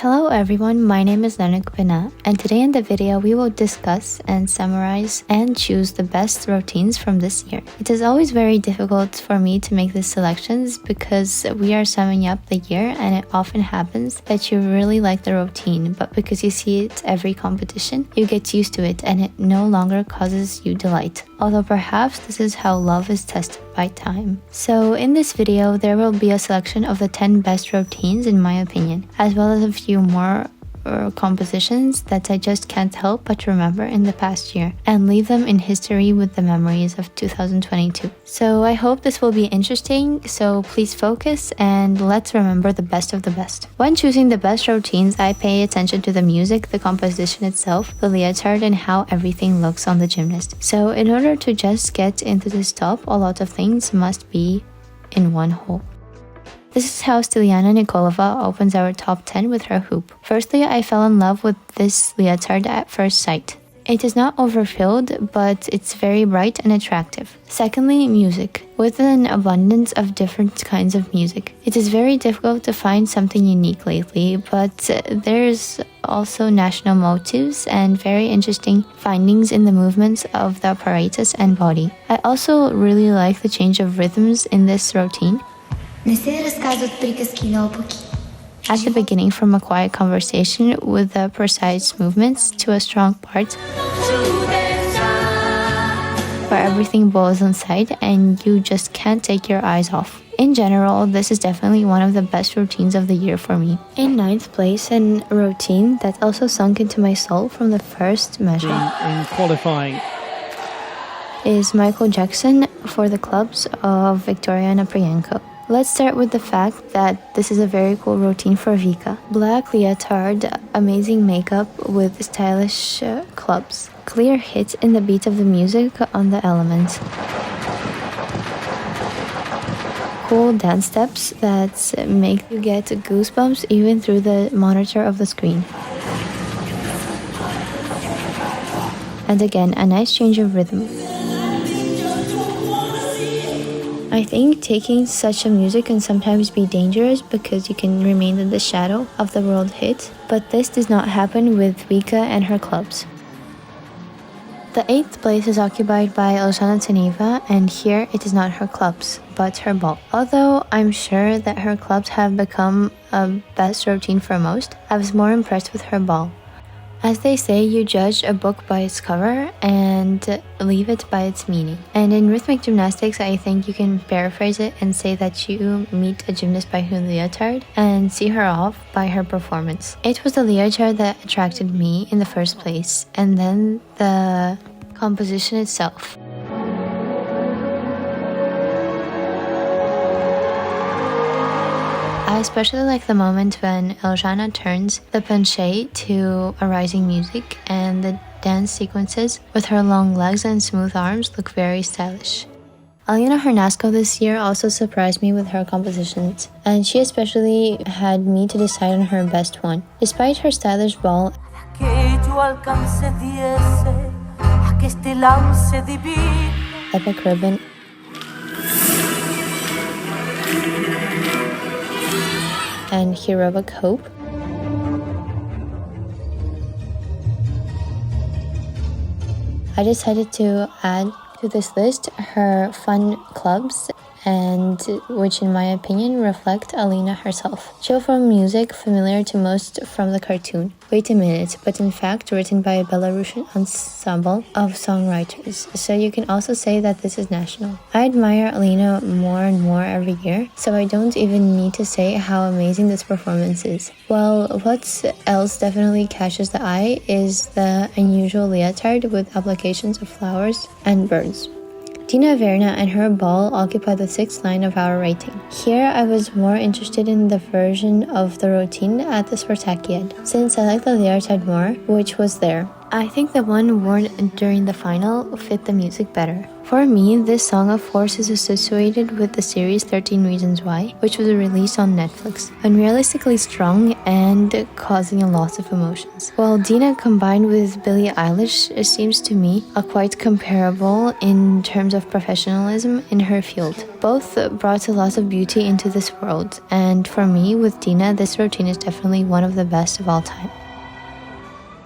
Hello everyone, my name is Lena and today in the video we will discuss and summarize and choose the best routines from this year. It is always very difficult for me to make these selections because we are summing up the year and it often happens that you really like the routine, but because you see it every competition, you get used to it and it no longer causes you delight. Although perhaps this is how love is tested by time. So in this video there will be a selection of the 10 best routines in my opinion, as well as a few more compositions that I just can't help but remember in the past year and leave them in history with the memories of 2022. So I hope this will be interesting, so please focus and let's remember the best of the best. When choosing the best routines, I pay attention to the music, the composition itself, the leotard, and how everything looks on the gymnast. So in order to just get into this top, a lot of things must be in one whole. This is how Stiliana Nikolova opens our top 10 with her hoop. Firstly, I fell in love with this leotard at first sight. It is not overfilled, but it's very bright and attractive. Secondly, music. With an abundance of different kinds of music. It is very difficult to find something unique lately, but there's also national motifs and very interesting findings in the movements of the apparatus and body. I also really like the change of rhythms in this routine. At the beginning, from a quiet conversation with the precise movements to a strong part where everything boils inside and you just can't take your eyes off. In general, this is definitely one of the best routines of the year for me. In 9th place, a routine that also sunk into my soul from the first measure in qualifying is Michael Jackson for the clubs of Victoriia Onopriienko. Let's start with the fact that this is a very cool routine for Vika. Black leotard, amazing makeup with stylish clubs. Clear hits in the beat of the music on the elements. Cool dance steps that make you get goosebumps even through the monitor of the screen. And again, a nice change of rhythm. I think taking such a music can sometimes be dangerous because you can remain in the shadow of the world hit, but this does not happen with Vika and her clubs. The 8th place is occupied by Ekaterina Vedeneeva, and here it is not her clubs, but her ball. Although I'm sure that her clubs have become a best routine for most, I was more impressed with her ball. As they say, you judge a book by its cover and leave it by its meaning. And in rhythmic gymnastics, I think you can paraphrase it and say that you meet a gymnast by her leotard and see her off by her performance. It was the leotard that attracted me in the first place, and then the composition itself. I especially like the moment when Elzhana turns the penché to a rising music, and the dance sequences with her long legs and smooth arms look very stylish. Alina Harnasko this year also surprised me with her compositions, and she especially had me to decide on her best one. Despite her stylish ball epic ribbon and heroic hope, I decided to add to this list her fun clubs, and which in my opinion reflect Alina herself. Chill from music familiar to most from the cartoon. Wait a minute, but in fact written by a Belarusian ensemble of songwriters, so you can also say that this is national. I admire Alina more and more every year, so I don't even need to say how amazing this performance is. Well, what else definitely catches the eye is the unusual leotard with applications of flowers and birds. Dina Averina and her ball occupy the 6th line of our rating. Here I was more interested in the version of the routine at the Spartakiad, since I like the leotard more, which was there. I think the one worn during the final fit the music better. For me, this song of course is associated with the series 13 Reasons Why, which was released on Netflix, unrealistically strong and causing a lot of emotions. While Dina combined with Billie Eilish seems to me quite comparable in terms of professionalism in her field. Both brought a lot of beauty into this world, and for me, with Dina, this routine is definitely one of the best of all time.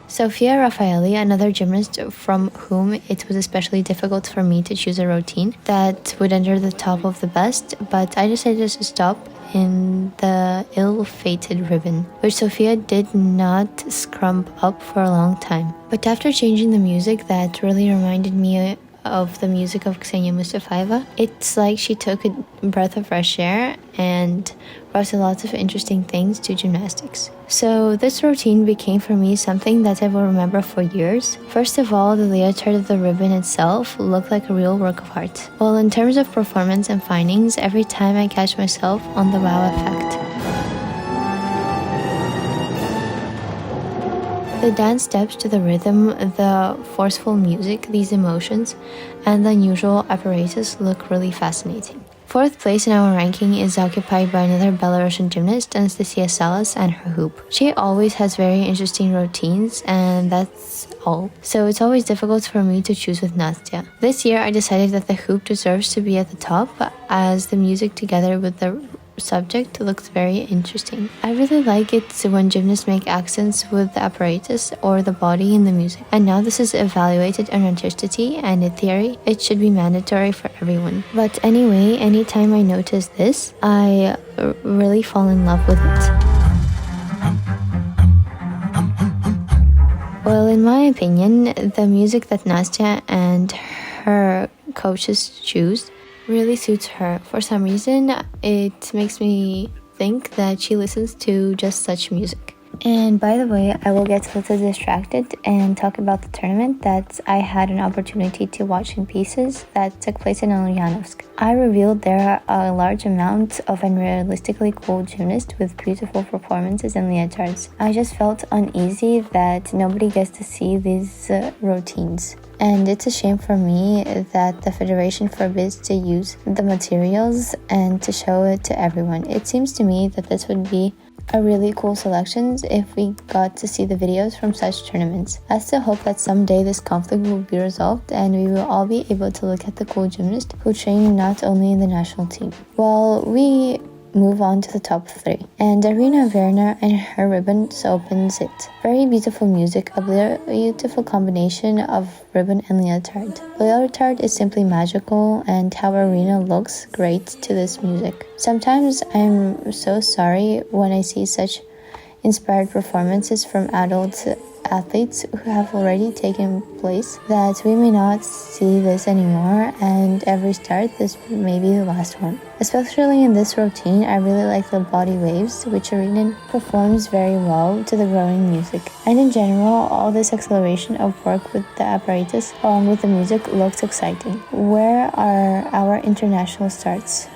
Sofia Raffaeli, another gymnast from whom it was especially difficult for me to choose a routine that would enter the top of the best, but I decided to stop in the ill-fated ribbon, which Sofia did not scrump up for a long time. But after changing the music that really reminded me of the music of Ksenia Mustafaeva, it's like she took a breath of fresh air and brought a lot of interesting things to gymnastics. So this routine became for me something that I will remember for years. First of all, the leotard of the ribbon itself looked like a real work of art. Well, in terms of performance and findings, every time I catch myself on the wow effect. The dance steps to the rhythm, the forceful music, these emotions, and the unusual apparatus look really fascinating. Fourth place in our ranking is occupied by another Belarusian gymnast, Anastasiia Salos, and her hoop. She always has very interesting routines, and that's all. So it's always difficult for me to choose with Nastya. This year I decided that the hoop deserves to be at the top, as the music together with the subject looks very interesting. I really like it when gymnasts make accents with the apparatus or the body in the music. And now this is evaluated on artisticity, and in theory, it should be mandatory for everyone. But anyway, anytime I notice this, I really fall in love with it. Well, in my opinion, the music that Nastya and her coaches choose really suits her. For some reason, it makes me think that she listens to just such music. And by the way, I will get a little distracted and talk about the tournament that I had an opportunity to watch in pieces that took place in Ulyanovsk. I revealed there a large amount of unrealistically cool gymnasts with beautiful performances and leotards. I just felt uneasy that nobody gets to see these routines. And it's a shame for me that the Federation forbids to use the materials and to show it to everyone. It seems to me that this would be a really cool selection if we got to see the videos from such tournaments. I still hope that someday this conflict will be resolved and we will all be able to look at the cool gymnasts who train not only in the national team. Well, we move on to the top 3. And Arina Averina and her ribbon opens it. Very beautiful music, a beautiful combination of ribbon and leotard. The leotard is simply magical, and how Arina looks great to this music. Sometimes I'm so sorry when I see such inspired performances from adult athletes who have already taken place that we may not see this anymore, and every start this may be the last one. Especially in this routine, I really like the body waves, which Arina performs very well to the growing music. And in general, all this acceleration of work with the apparatus along with the music looks exciting. Where are our international starts?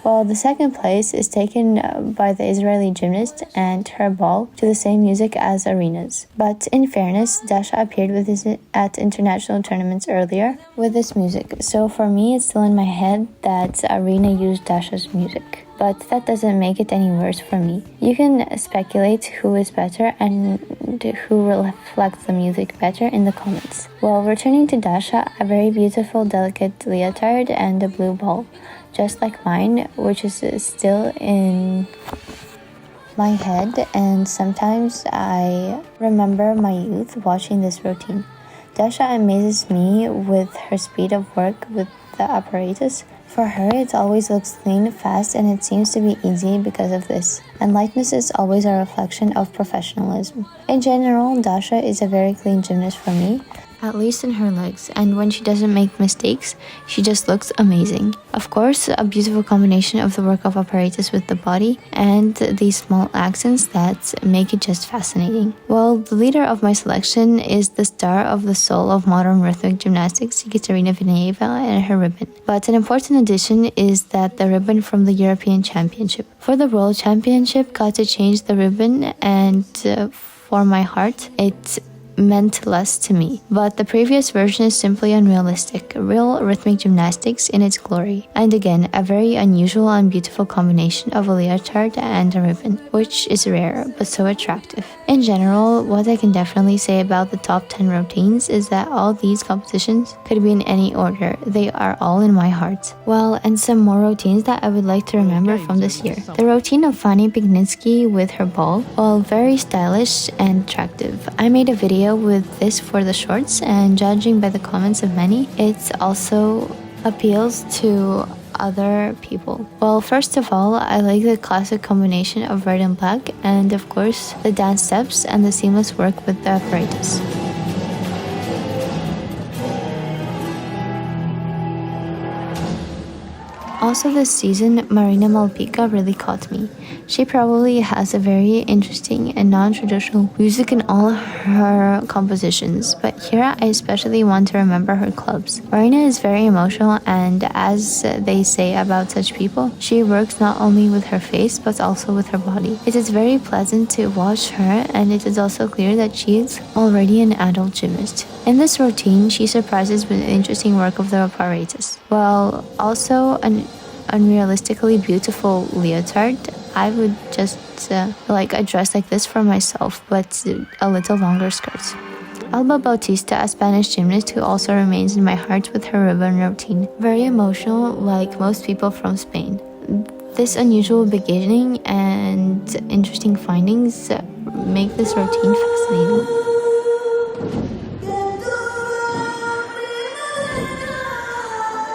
Well, the second place is taken by the Israeli gymnast and her ball to the same music as Arina's. But in fairness, Dasha appeared with this at international tournaments earlier with this music. So for me, it's still in my head that Arina used Dasha's music. But that doesn't make it any worse for me. You can speculate who is better and who reflects the music better in the comments. Well, returning to Dasha, a very beautiful, delicate leotard and a blue ball, just like mine, which is still in my head, and sometimes I remember my youth watching this routine. Dasha amazes me with her speed of work with the apparatus. For her, it always looks clean, fast, and it seems to be easy because of this. And lightness is always a reflection of professionalism. In general, Dasha is a very clean gymnast for me, at least in her legs, and when she doesn't make mistakes, she just looks amazing. Of course, a beautiful combination of the work of apparatus with the body and these small accents that make it just fascinating. Well, the leader of my selection is the star of the soul of modern rhythmic gymnastics, Ekaterina Vedeneeva, and her ribbon. But an important addition is that the ribbon from the European Championship. For the World Championship, got to change the ribbon, and for my heart, it meant less to me. But the previous version is simply unrealistic, real rhythmic gymnastics in its glory. And again, a very unusual and beautiful combination of a leotard and a ribbon, which is rare but so attractive. In general, what I can definitely say about the top 10 routines is that all these compositions could be in any order. They are all in my heart. Well, and some more routines that I would like to remember from this year. The routine of Fanny Pigninsky with her ball, while very stylish and attractive. I made a video with this for the shorts, and judging by the comments of many, it also appeals to other people. Well, first of all, I like the classic combination of red and black, and of course the dance steps and the seamless work with the apparatus. Also this season, Marina Malpika really caught me. She probably has a very interesting and non-traditional music in all her compositions, but here I especially want to remember her clubs. Marina is very emotional, and as they say about such people, she works not only with her face but also with her body. It is very pleasant to watch her, and it is also clear that she is already an adult gymnast. In this routine, she surprises with interesting work of the apparatus. Well, also an unrealistically beautiful leotard. I would just like a dress like this for myself, but a little longer skirts. Alba Bautista, a Spanish gymnast who also remains in my heart with her ribbon routine. Very emotional, like most people from Spain. This unusual beginning and interesting findings make this routine fascinating.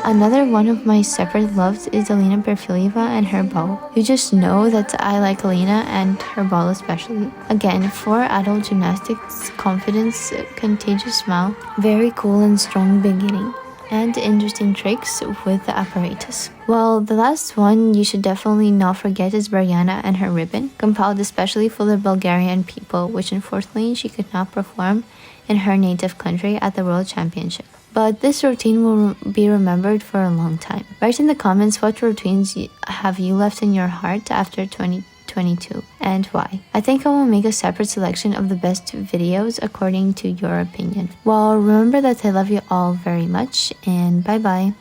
Another one of my separate loves is Alina Perfilieva and her ball. You just know that I like Alina and her ball especially. Again, for adult gymnastics, confidence, contagious smile, very cool and strong beginning, and interesting tricks with the apparatus. Well, the last one you should definitely not forget is Bariana and her ribbon, compiled especially for the Bulgarian people, which unfortunately she could not perform in her native country at the World Championship. But this routine will be remembered for a long time. Write in the comments what routines have you left in your heart after 2022 and why. I think I will make a separate selection of the best videos according to your opinion. Well, remember that I love you all very much, and bye bye.